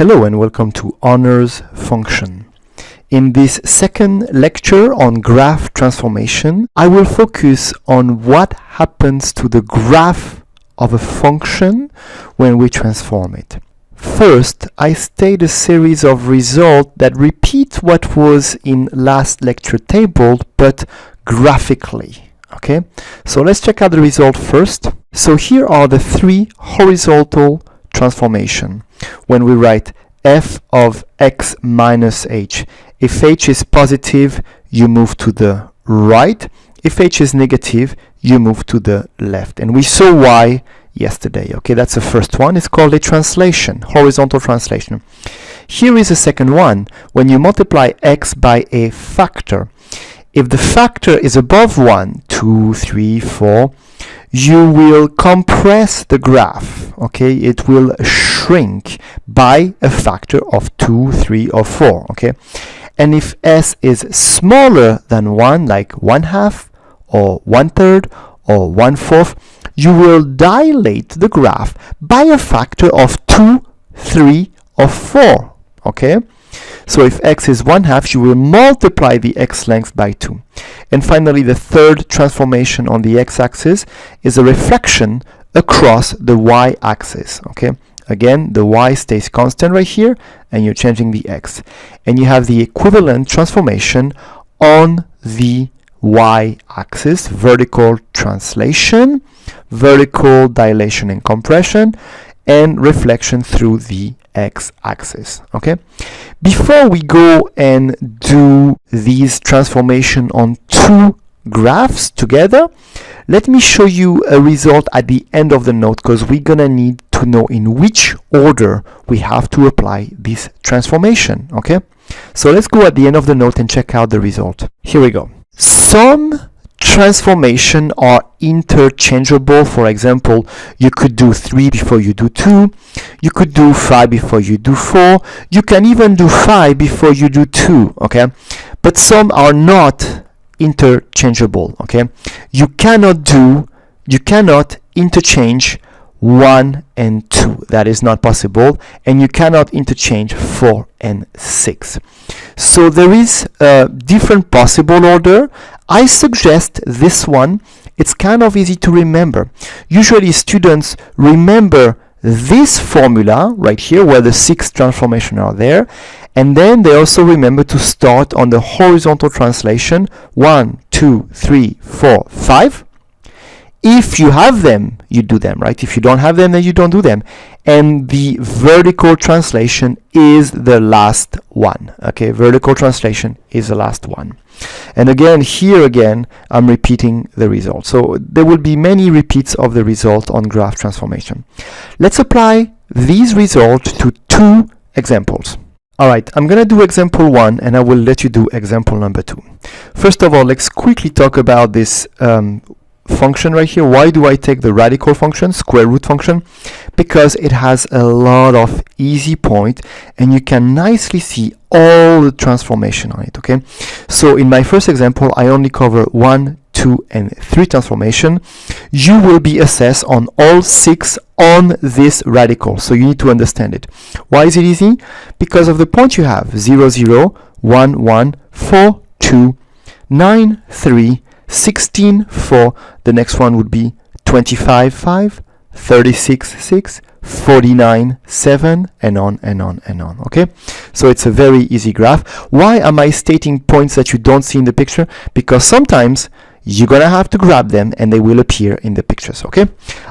Hello and welcome to Honors Function. In this second lecture on graph transformation, I will focus on what happens to the graph of a function when we transform it. First, I state a series of results that repeat what was in last lecture table, but graphically. Okay, so let's check out the result first. So here are the three horizontal transformation. When we write f of x minus h, if h is positive, you move to the right. If h is negative, you move to the left. And we saw why yesterday. Okay, that's the first one. It's called a translation, horizontal translation. Here is the second one. When you multiply x by a factor, if the factor is above 1, 2, 3, 4, you will compress the graph. Okay, it will shrink by a factor of 2, 3, or 4. Okay, and if s is smaller than 1, like 1/2 or 1/3 or 1/4, you will dilate the graph by a factor of 2, 3, or 4. Okay, so if x is 1/2, you will multiply the x length by 2. And finally, the third transformation on the x-axis is a reflection across the y-axis. Okay, again, the y stays constant right here, and you're changing the x. And you have the equivalent transformation on the y-axis, vertical translation, vertical dilation and compression, and reflection through the x-axis. Okay, before we go and do these transformation on two graphs together, let me show you a result at the end of the note, because we're gonna need to know in which order we have to apply this transformation. Okay, so let's go at the end of the note and check out the result. Here we go. Some transformation are interchangeable. For example, you could do 3 before you do 2, you could do 5 before you do 4, you can even do 5 before you do 2. Okay, but some are not interchangeable. Okay, you cannot interchange 1 and 2. That is not possible. And you cannot interchange 4 and 6. So there is a different possible order. I suggest this one. It's kind of easy to remember. Usually students remember this formula right here where the 6 transformations are there, and then they also remember to start on the horizontal translation 1, 2, 3, 4, 5. If you have them, you do them, right? If you don't have them, then you don't do them. And the vertical translation is the last one. Okay, vertical translation is the last one. And again, here again, I'm repeating the result. So there will be many repeats of the result on graph transformation. Let's apply these results to two examples. All right, I'm going to do example 1, and I will let you do example number 2. First of all, let's quickly talk about this function right here. Why do I take the radical function, square root function? Because it has a lot of easy point, and you can nicely see all the transformation on it. Okay, so in my first example, I only cover 1, 2, and 3 transformation. You will be assessed on all 6 on this radical, so you need to understand it. Why is it easy? Because of the point you have: 0, 0, 1, 1, 4, 2, 9, 3, 16, 4. The next one would be 25, 5, 36, 6, 49, 7, and on and on and on. Okay, so it's a very easy graph. Why am I stating points that you don't see in the picture? Because sometimes you're gonna have to grab them and they will appear in the pictures. Okay,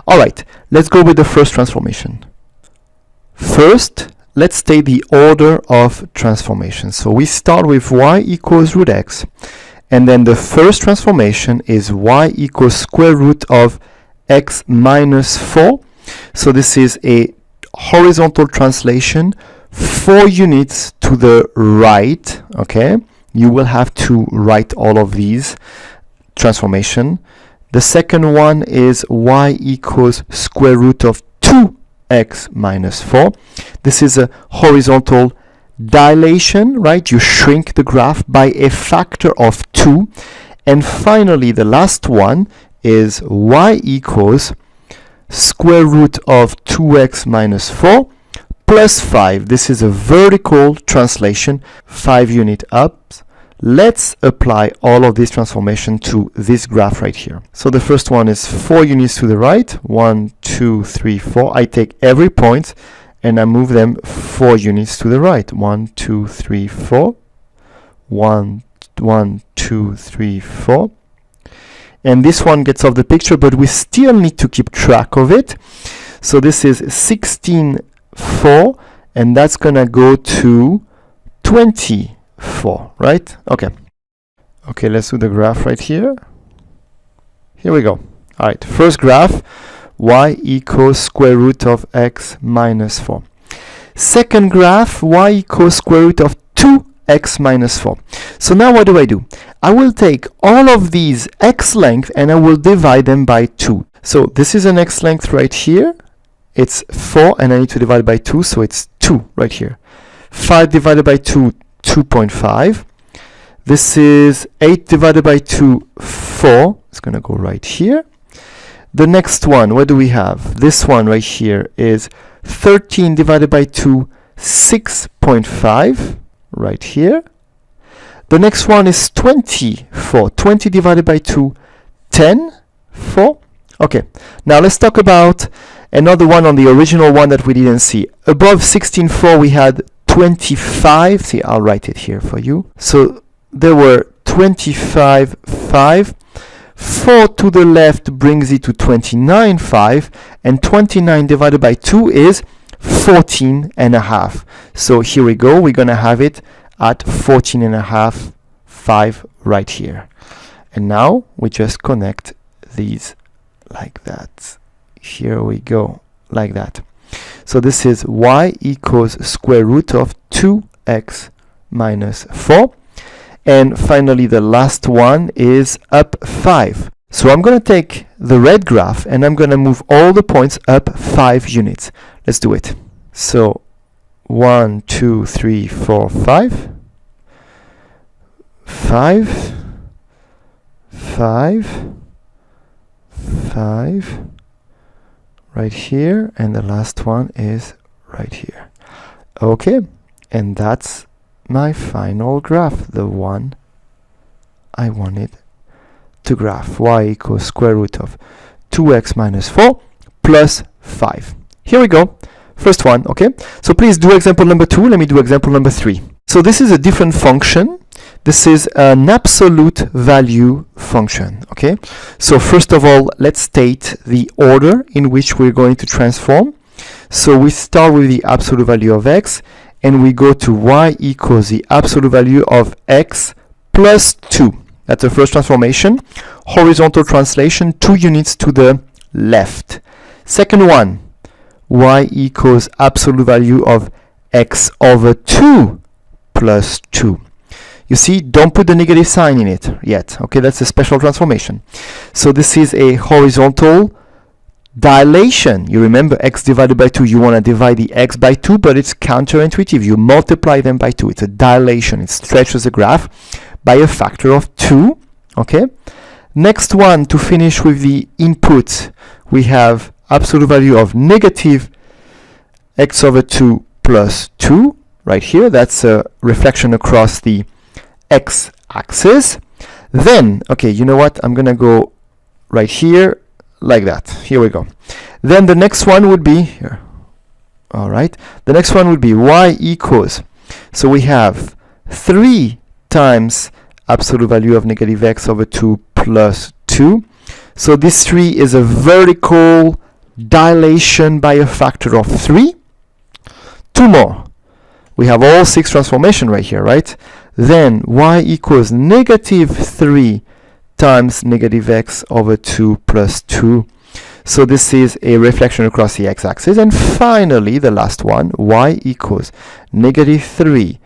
all right, let's go with the first transformation. First, let's state the order of transformation. So we start with y equals root x, and then the first transformation is y equals square root of x minus 4. So this is a horizontal translation, 4 units to the right. Okay, you will have to write all of these transformation. The second one is y equals square root of 2x minus 4. This is a horizontal dilation, right? You shrink the graph by a factor of 2. And finally, the last one is y equals square root of 2x minus 4 plus 5. This is a vertical translation, 5 unit up. Let's apply all of this transformation to this graph right here. So the first one is 4 units to the right, 1, 2, 3, 4. I take every point and I move them 4 units to the right, 1, 2, 3, 4, 1, 2, 3, 4. And this one gets off the picture, but we still need to keep track of it. So this is 16, 4, and that's gonna go to 24, right? Okay, let's do the graph right here. Here we go. All right, first graph, y equals square root of x minus 4. Second graph, y equals square root of 2x minus 4. So now what do? I will take all of these x length and I will divide them by 2. So this is an x length right here. It's 4 and I need to divide by 2, so it's 2 right here. 5 divided by 2, 2.5. This is 8 divided by 2, 4. It's going to go right here. The next one, what do we have? This one right here is 13 divided by 2, 6.5, right here. The next one is 24. 20 divided by 2, 10, 4. Okay, now let's talk about another one on the original one that we didn't see. Above 16.4 we had 25. See, I'll write it here for you. So there were 25.5. 4 to the left brings it to 29.5, and 29 divided by 2 is 14.5. So here we go, we're gonna have it at 14.5, 5 right here. And now we just connect these like that. Here we go, like that. So this is y equals square root of 2x minus 4. And finally, the last one is up 5. So I'm going to take the red graph and I'm going to move all the points up 5 units. Let's do it. So 1, 2, 3, 4, 5. 5. 5. 5. Right here. And the last one is right here. Okay. And that's my final graph, the one I wanted to graph. Y equals square root of 2x minus 4 plus 5. Here we go. First one, okay? So please do example number 2. Let me do example number 3. So this is a different function. This is an absolute value function, okay? So first of all, let's state the order in which we're going to transform. So we start with the absolute value of x, and we go to y equals the absolute value of x plus 2. That's the first transformation. Horizontal translation, 2 units to the left. Second one, y equals absolute value of x over 2 plus 2. You see, don't put the negative sign in it yet. Okay, that's a special transformation. So this is a horizontal dilation. You remember x divided by 2, you want to divide the x by 2, but it's counterintuitive. You multiply them by 2. It's a dilation. It stretches the graph by a factor of 2. Okay. Next one, to finish with the input, we have absolute value of negative x over 2 plus 2 right here. That's a reflection across the x-axis. Then, okay, you know what? I'm going to go right here like that. Here we go. Then the next one would be here. All right. The next one would be y equals. So we have 3 times absolute value of negative x over 2 plus 2. So this 3 is a vertical dilation by a factor of 3. 2 more. We have all 6 transformation right here, right? Then y equals negative 3 times negative x over 2 plus 2. So this is a reflection across the x-axis. And finally, the last one, y equals negative 3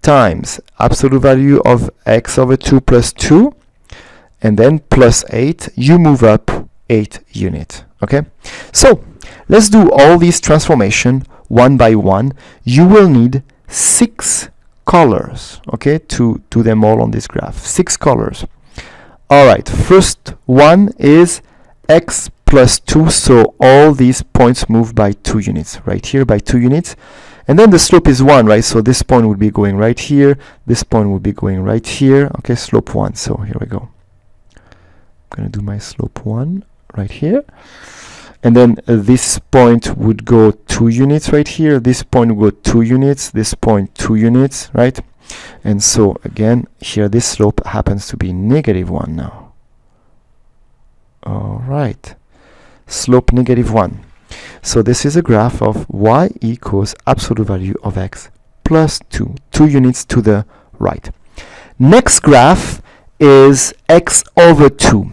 times absolute value of x over 2 plus 2, and then plus 8. You move up 8 units. Okay? So let's do all these transformation one by one. You will need 6 colors, okay, to do them all on this graph. 6 colors. All right, first one is x plus 2, so all these points move by 2 units, right here by 2 units. And then the slope is 1, right? So this point would be going right here, this point would be going right here. Okay, slope 1. So here we go. I'm going to do my slope 1 right here. And then this point would go 2 units right here, this point would go 2 units, this point 2 units, right? And so again, here this slope happens to be -1 now. All right, slope -1. So this is a graph of y equals absolute value of x plus 2, 2 units to the right. Next graph is x over 2.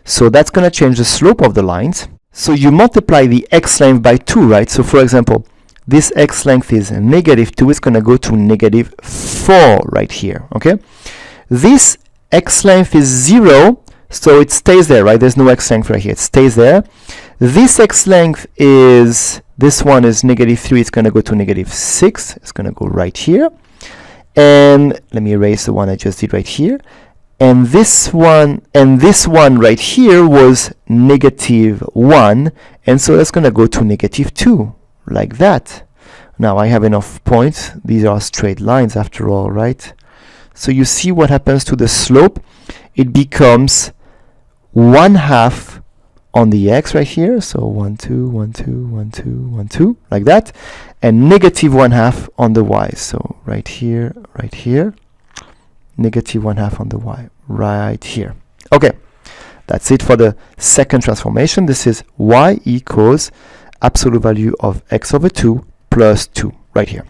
So that's going to change the slope of the lines. So you multiply the x length by 2, right? So for example, this x length is -2, it's going to go to -4 right here, okay? This x length is 0, so it stays there, right? There's no x length right here, it stays there. This x length is, this one is -3, it's going to go to -6, it's going to go right here. And let me erase the one I just did right here. And this one right here was -1, and so that's going to go to -2, like that. Now I have enough points, these are straight lines after all, right? So you see what happens to the slope. It becomes 1/2 on the x right here, so 1, 2, 1, 2, 1, 2, 1, 2, like that, and -1/2 on the y, so right here, -1/2 on the y, right here. Okay, that's it for the second transformation. This is y equals absolute value of x over 2 plus 2, right here.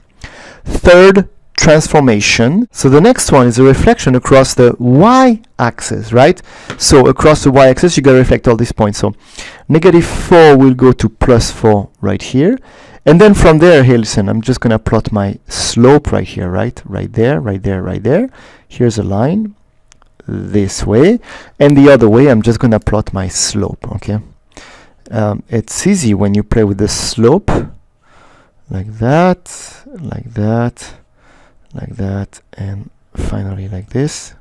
Third transformation, so the next one is a reflection across the y-axis, right? So across the y-axis you gotta reflect all these points. So -4 will go to +4 right here, and then from there, here, listen, I'm just gonna plot my slope right here, right there, right there, right there. Here's a line this way, and the other way I'm just gonna plot my slope. Okay, it's easy when you play with the slope, like that, like that, like that, and finally like this.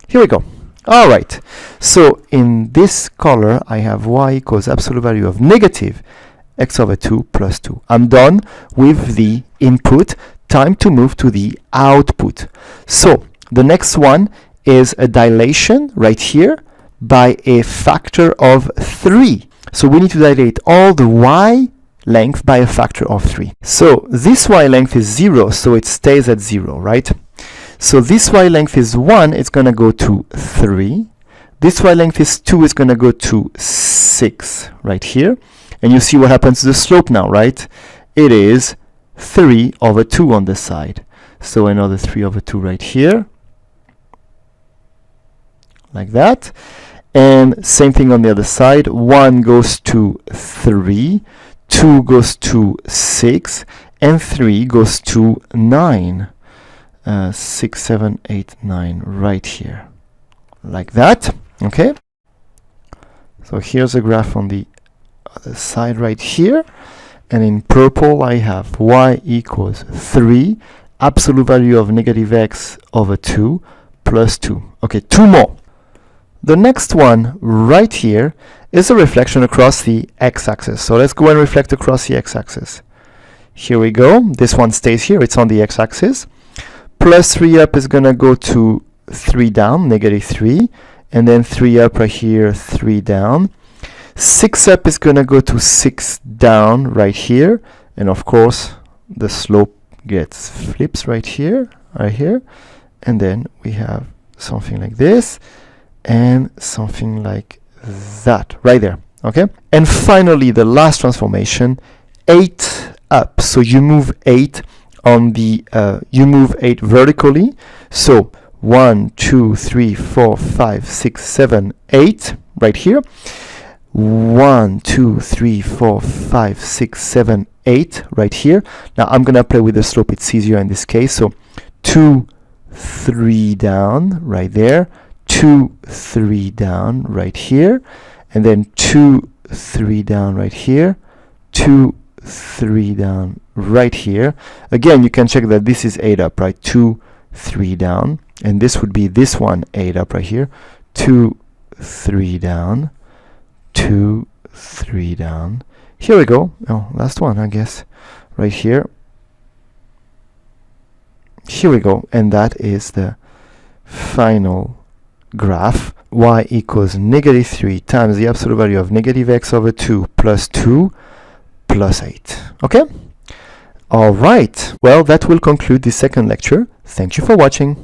Here we go. All right, so in this color I have y equals absolute value of -x over 2 plus 2. I'm done with the input. Time to move to the output. So the next one is a dilation right here by a factor of 3. So we need to dilate all the y length by a factor of 3. So this y length is 0, so it stays at 0, right? So this y length is 1, it's going to go to 3. This y length is 2, it's going to go to 6 right here. And you see what happens to the slope now, right? It is 3 over 2 on this side. So another 3 over 2 right here, like that. And same thing on the other side. 1 goes to 3, 2 goes to 6, and 3 goes to 9. 6, 7, 8, 9 right here, like that. Okay, so here's a graph on the other side right here, and in purple I have y equals 3, absolute value of -x over 2 plus 2. Okay, 2 more. The next one right here is a reflection across the x-axis. So let's go and reflect across the x-axis. Here we go. This one stays here, it's on the x-axis. Plus 3 up is going to go to 3 down, -3, and then 3 up right here, 3 down. 6 up is going to go to 6 down right here, and of course the slope gets flips right here, and then we have something like this and something like that right there. Okay, and finally the last transformation, 8 up. So you move 8 on the you move 8 vertically. So 1, 2, 3, 4, 5, 6, 7, 8 right here. 1, 2, 3, 4, 5, 6, 7, 8 right here. Now I'm gonna play with the slope, it's easier in this case. So 2, 3 down right there, 2, 3 down right here, and then 2, 3 down right here, 2, 3 down right here. Again, you can check that this is 8 up, right? 2, 3 down, and this would be this one 8 up right here, 2, 3 down, 2, 3 down. Here we go. Oh, last one, I guess. Right here. Here we go. And that is the final graph. Y equals negative 3 times the absolute value of negative x over 2 plus 2 plus 8. Okay? All right. Well, that will conclude the second lecture. Thank you for watching.